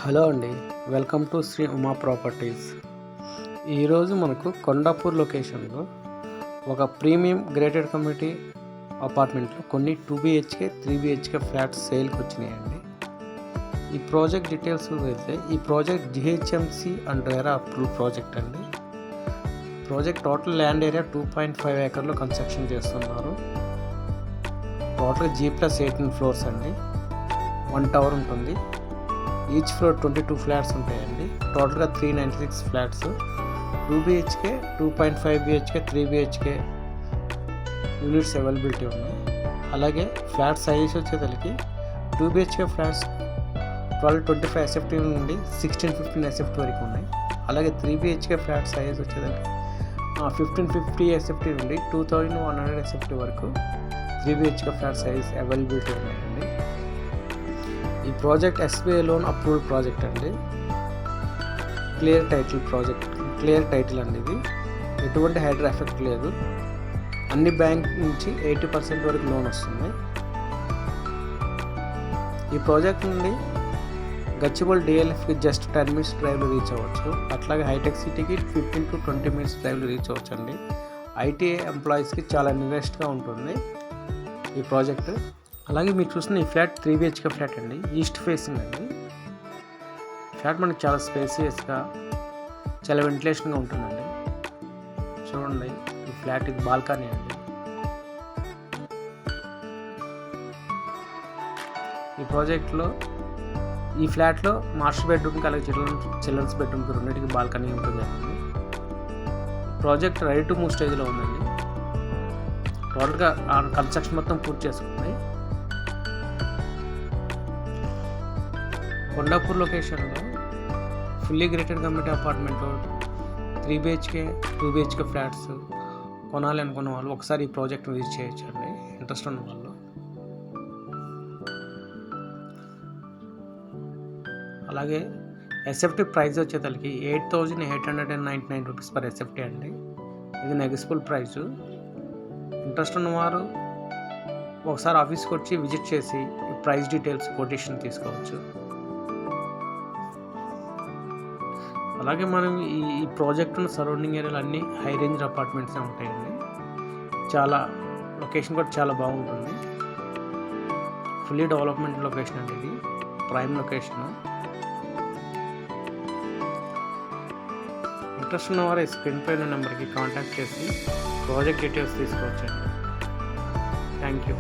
Hello అండి, welcome to Shri Uma properties. ఈరోజు మనకు కొండాపూర్ లొకేషన్లో ఒక ప్రీమియం గ్రేటెడ్ కమ్యూనిటీ అపార్ట్మెంట్లో కొన్ని 2BHK 3BHK ఫ్లాట్స్ సేల్కి వచ్చినాయండి. ఈ ప్రాజెక్ట్ డీటెయిల్స్ వెళ్తే ఈ project GHMC and RERA approve project అండి. ప్రాజెక్ట్ టోటల్ ల్యాండ్ ఏరియా 2.5 ఏకర్లో కన్స్ట్రక్షన్ చేస్తున్నారు. టోటల్ G+18 ఫ్లోర్స్ అండి. 1 టవర్ ఉంటుంది. ఈచ్ ఫ్లోర్ 22 ఫ్లాట్స్ ఉంటాయండి. టోటల్గా 396 flats. 2BHK 2.5 BHK 3BHK units availability ఉన్నాయి. అలాగే ఫ్లాట్ సైజ్ వచ్చేసరికి 2BHK ఫ్లాట్స్ 1225 SFT నుండి 1615 SFT వరకు ఉన్నాయి. అలాగే 3BHK ఫ్లాట్ సైజ్ వచ్చేసరికి 1550 SFT నుండి 2100 SFT వరకు 3BHK ఫ్లాట్ సైజ్ అవైలబిలిటీ ఉన్నాయండి. ఈ project SBI loan approved project అండి. క్లియర్ టైటిల్ అండి. ఇది ఎటువంటి హైడ్రా ఎఫెక్ట్ లేదు. అన్ని బ్యాంక్ నుంచి 80% వరకు లోన్ వస్తుంది. ఈ ప్రాజెక్ట్ నుండి గచ్చిబౌలి DLFకి జస్ట్ 10 minutes డ్రైవ్లో రీచ్ అవ్వచ్చు. అట్లాగే హైటెక్ సిటీకి 15 to 20 minutes డ్రైవ్లో రీచ్ అవ్వచ్చు అండి. IT ఎంప్లాయీస్కి చాలా నియరెస్ట్గా ఉంటుంది ఈ ప్రాజెక్ట్. అలాగే మీరు చూస్తున్న ఈ ఫ్లాట్ 3BHK ఫ్లాట్ అండి. ఈస్ట్ ఫేసింగ్ అండి. ఫ్లాట్ మనకి చాలా స్పేసియస్గా, చాలా వెంటిలేషన్గా ఉంటుందండి. చూడండి, ఈ ఫ్లాట్ ఇది బాల్కనీ అండి. ఈ ప్రాజెక్ట్లో ఈ ఫ్లాట్లో మాస్టర్ బెడ్రూమ్కి అలాగే చిల్డ్రన్స్ బెడ్రూమ్కి రెండింటికి బాల్కనీ ఉంటుందండి. ప్రాజెక్ట్ రెడీ టు మూవ్ స్టేజ్లో ఉందండి. టోటల్గా కన్స్ట్రక్షన్ మొత్తం పూర్తి చేసుకుంది. కొండాపూర్ లొకేషన్లో fully grated community apartment 3BHK 2BHK flats కొనాలి అనుకున్న వాళ్ళు ఒకసారి ఈ ప్రాజెక్ట్ విజిట్ చేయొచ్చు అండి, ఇంట్రెస్ట్ ఉన్న వాళ్ళు. అలాగే SFT ప్రైస్ వచ్చేసరికి 8899 రూపీస్ పర్ SFT అండి. ఇది నెగోషియబుల్ ప్రైజు. ఇంట్రెస్ట్ ఉన్నవారు ఒకసారి ఆఫీస్కి వచ్చి విజిట్ చేసి ఈ ప్రైస్ డీటెయిల్స్ కొటేషన్ తీసుకోవచ్చు. అలాగే మనం ఈ ప్రాజెక్ట్ ఉన్న సరౌండింగ్ ఏరియాలు అన్నీ హై రేంజ్ అపార్ట్మెంట్సే ఉంటాయండి. చాలా లొకేషన్ కూడా చాలా బాగుంటుంది. ఫుల్లీ డెవలప్మెంట్ లొకేషన్ అండి. ఇది ప్రైమ్ లొకేషన్. ఇంట్రెస్ట్ ఉన్నవారు స్క్రీన్ పైన నెంబర్కి కాంటాక్ట్ చేసి ప్రాజెక్ట్ డీటెయిల్స్ తీసుకోవచ్చండి. Thank you.